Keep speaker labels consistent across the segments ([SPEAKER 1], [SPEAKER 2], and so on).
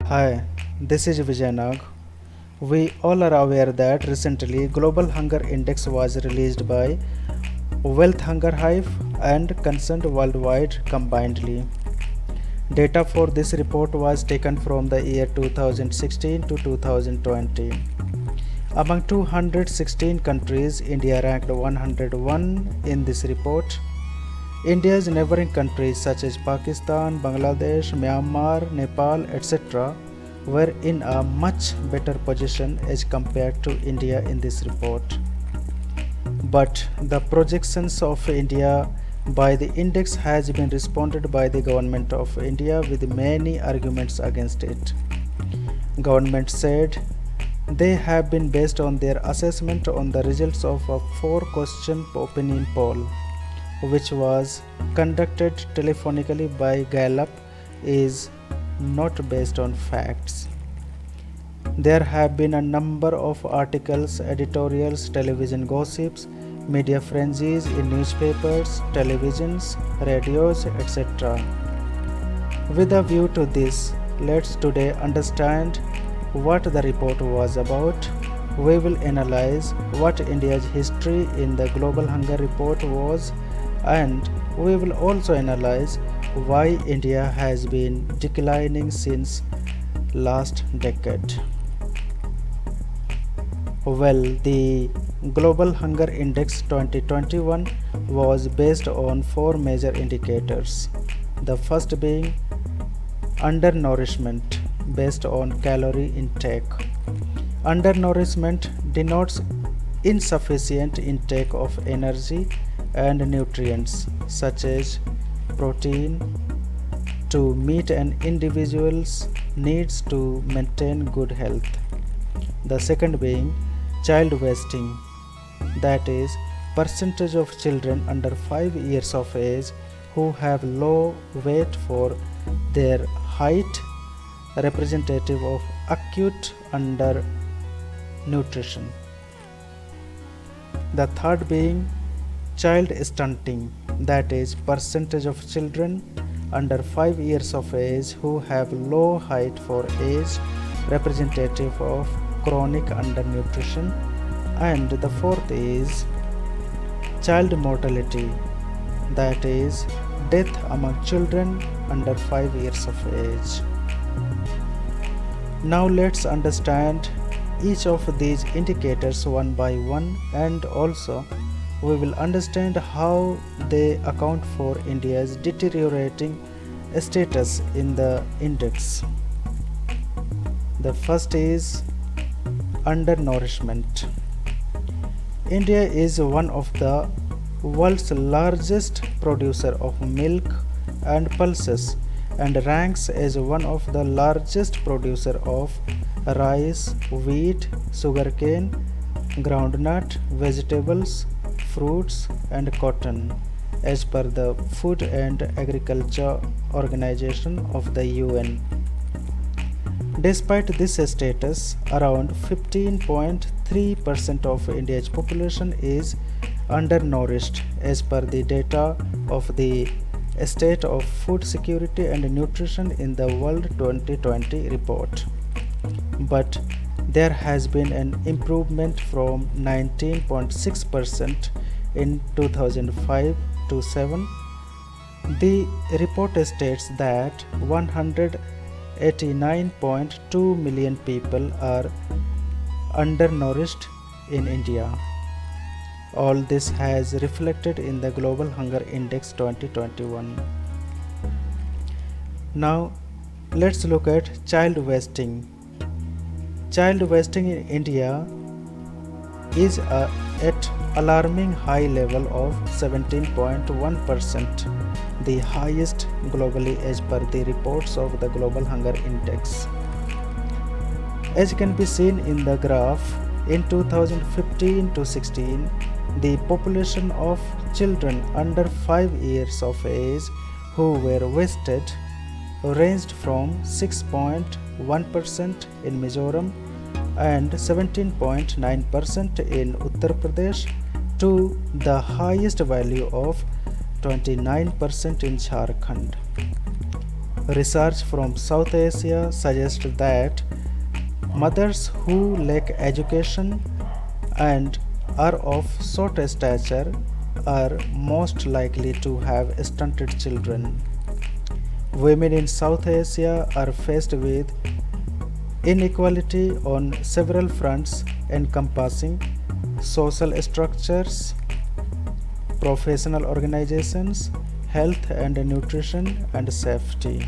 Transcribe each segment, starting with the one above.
[SPEAKER 1] Hi, this is Vijayanag. We all are aware that recently Global Hunger Index was released by Wealth Hunger Hive and Concerned Worldwide combinedly. Data for this report was taken from the year 2016 to 2020. Among 216 countries, India ranked 101 in this report. India's neighboring countries such as Pakistan, Bangladesh, Myanmar, Nepal, etc. were in a much better position as compared to India in this report. But the projections of India by the index has been responded by the government of India with many arguments against it. Government said they have been based on their assessment on the results of a 4-question opinion poll, which was conducted telephonically by Gallup, is not based on facts. There have been a number of articles, editorials, television gossips, media frenzies in newspapers, televisions, radios, etc. With a view to this, let's today understand what the report was about. We will analyze what India's history in the Global Hunger Report was, and we will also analyze why India has been declining since last decade. Well, the Global Hunger Index 2021 was based on 4 major indicators. The first being undernourishment, based on calorie intake. Undernourishment denotes insufficient intake of energy and nutrients such as protein to meet an individual's needs to maintain good health. The second being child wasting, that is, percentage of children under 5 years of age who have low weight for their height, representative of acute undernutrition. The third being child stunting, that is, percentage of children under 5 years of age who have low height for age, representative of chronic undernutrition. And the fourth is child mortality, that is, death among children under 5 years of age. Now let's understand each of these indicators one by one, and also we will understand how they account for India's deteriorating status in the index. The first is undernourishment. India is one of the world's largest producer of milk and pulses and ranks as one of the largest producer of rice, wheat, sugarcane, groundnut, vegetables, fruits and cotton, as per the Food and Agriculture Organization of the UN. Despite this status, around 15.3% of India's population is undernourished as per the data of the State of Food Security and Nutrition in the World 2020 report. But there has been an improvement from 19.6% in 2005 to 7. The report states that 189.2 million people are undernourished in India. All this has reflected in the Global Hunger Index 2021. Now let's look at child wasting. Child wasting in India is at alarming high level of 17.1%, the highest globally as per the reports of the Global Hunger Index. As can be seen in the graph, in 2015 to 16, the population of children under 5 years of age who were wasted ranged from 6.1% in Mizoram and 17.9% in Uttar Pradesh to the highest value of 29% in Jharkhand. Research from South Asia suggests that mothers who lack education and are of short stature are most likely to have stunted children. Women in South Asia are faced with inequality on several fronts encompassing social structures, professional organizations, health and nutrition, and safety.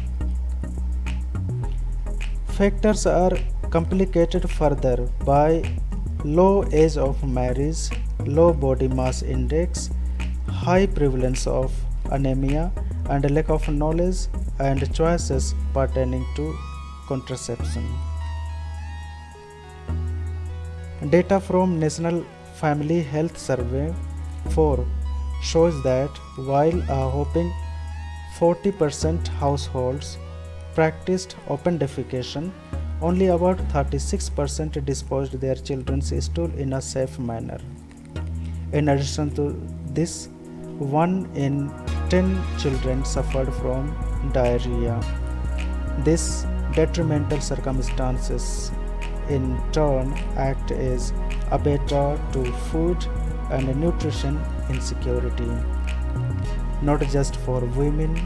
[SPEAKER 1] Factors are complicated further by low age of marriage, low body mass index, high prevalence of anemia, and lack of knowledge and choices pertaining to contraception. Data from National Family Health Survey 4 shows that while a whopping 40% households practiced open defecation, only about 36% disposed their children's stool in a safe manner. In addition to this, 1 in 10 children suffered from diarrhea. This detrimental circumstances in turn act as a barrier to food and nutrition insecurity, not just for women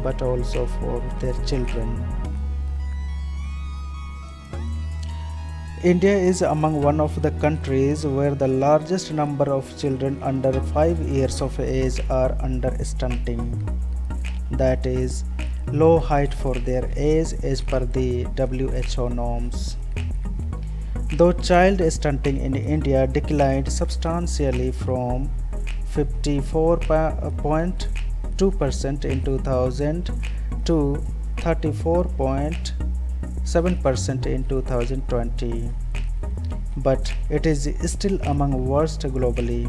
[SPEAKER 1] but also for their children. India is among one of the countries where the largest number of children under 5 years of age are under stunting, that is, low height for their age as per the WHO norms. Though child stunting in India declined substantially from 54.2% in 2000 to 34.7% in 2020, but it is still among worst globally.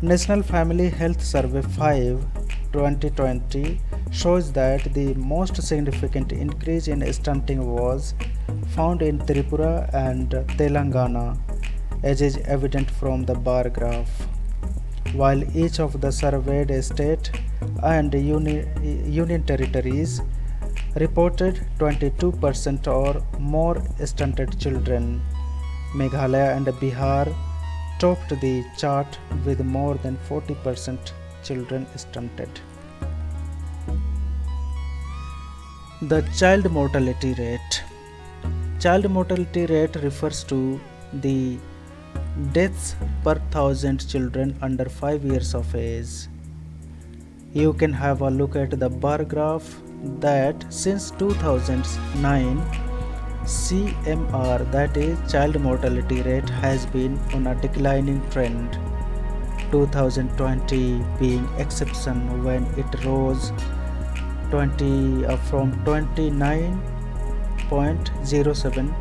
[SPEAKER 1] National Family Health Survey 5 2020 shows that the most significant increase in stunting was found in Tripura and Telangana, as is evident from the bar graph. While each of the surveyed state and union territories reported 22% or more stunted children, Meghalaya and Bihar topped the chart with more than 40% children stunted. The child mortality rate. Child mortality rate refers to the deaths per thousand children under 5 years of age. You can have a look at the bar graph that since 2009, CMR, that is child mortality rate, has been on a declining trend, 2020 being exception when it rose from 29.07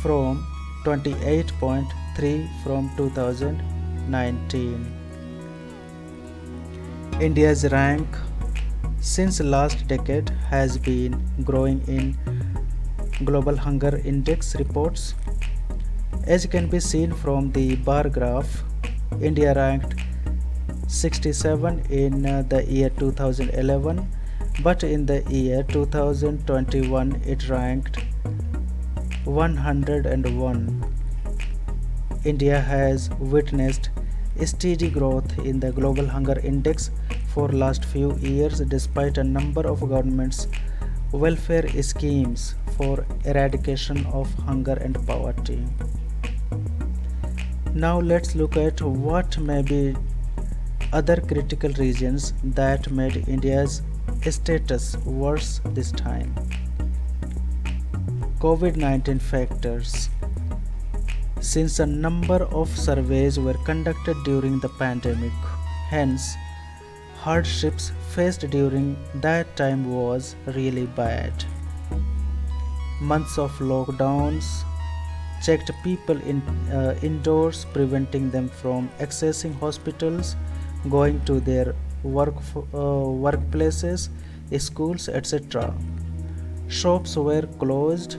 [SPEAKER 1] from 28.3 from 2019. India's rank since last decade has been growing in Global Hunger Index reports. As can be seen from the bar graph, India ranked 67 in the year 2011, but in the year 2021 it ranked 101. India has witnessed steady growth in the Global Hunger Index for last few years despite a number of governments' welfare schemes for eradication of hunger and poverty. Now let's look at what may be other critical reasons that made India's status worse this time. COVID-19 factors. Since a number of surveys were conducted during the pandemic, hence hardships faced during that time was really bad. Months of lockdowns checked people indoors, preventing them from accessing hospitals, going to their workplaces, schools, etc. Shops were closed,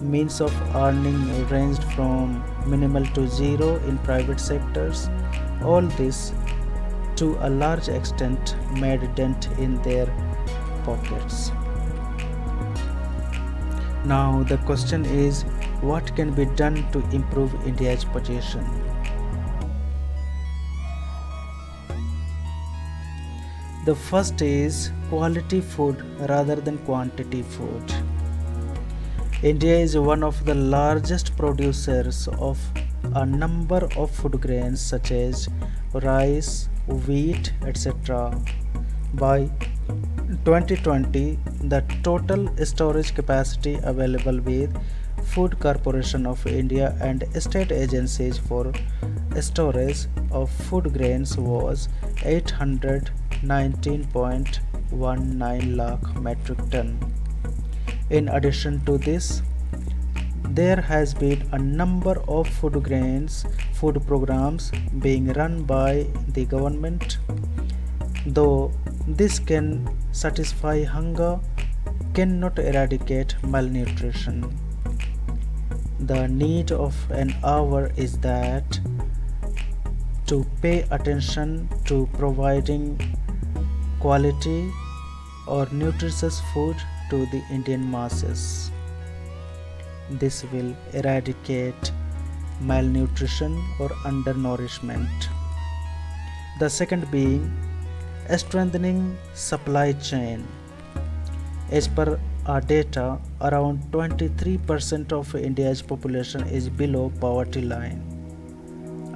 [SPEAKER 1] means of earning ranged from minimal to zero in private sectors. All this to a large extent made dent in their pockets. Now the question is, what can be done to improve India's position? The first is quality food rather than quantity food. India is one of the largest producers of a number of food grains such as rice, wheat, etc. By 2020, the total storage capacity available with Food Corporation of India and state agencies for storage of food grains was 819.19 lakh metric ton. In addition to this, there has been a number of food programs being run by the government. Though this can satisfy hunger, cannot eradicate malnutrition. The need of an hour is that to pay attention to providing quality or nutritious food to the Indian masses. This will eradicate malnutrition or undernourishment. The second being strengthening supply chain. As per our data, around 23% of India's population is below poverty line,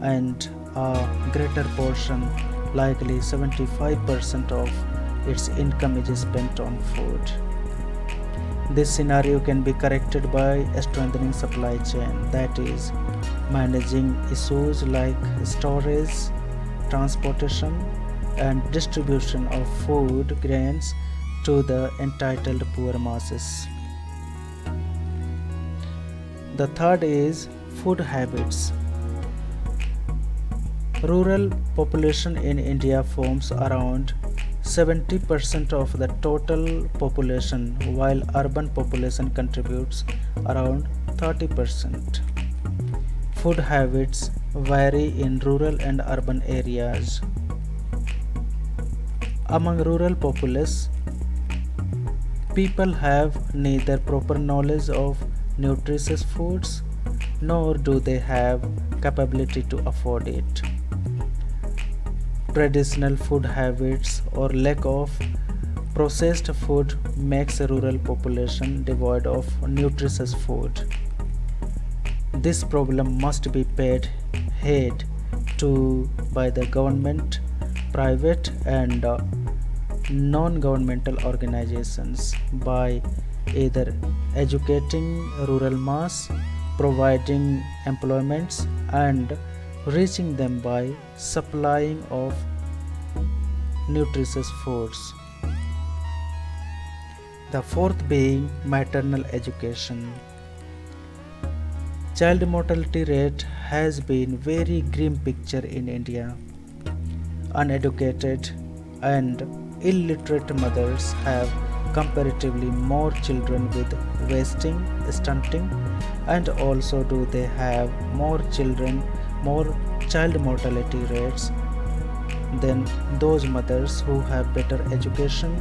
[SPEAKER 1] and a greater portion, likely 75% of its income is spent on food. This scenario can be corrected by strengthening supply chain, that is, managing issues like storage, transportation, and distribution of food grains to the entitled poor masses. The third is food habits. Rural population in India forms around 70% of the total population, while urban population contributes around 30%. Food habits vary in rural and urban areas. Among rural populace, people have neither proper knowledge of nutritious foods nor do they have capability to afford it. Traditional food habits or lack of processed food makes a rural population devoid of nutritious food. This problem must be paid heed to by the government, private and non-governmental organizations by either educating rural mass, providing employments, and reaching them by supplying of nutritious foods. The fourth being maternal education. Child mortality rate has been very grim picture in India. Uneducated and illiterate mothers have comparatively more children with wasting, stunting, and also do they have more child mortality rates than those mothers who have better education,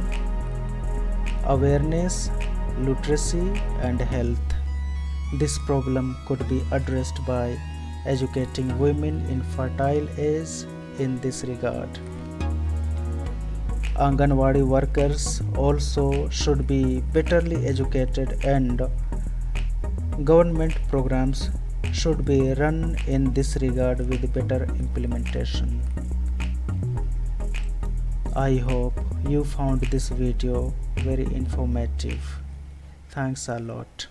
[SPEAKER 1] awareness, literacy, and health. This problem could be addressed by educating women in fertile age in this regard. Anganwadi workers also should be betterly educated, and government programs should be run in this regard with better implementation. I hope you found this video very informative. Thanks a lot.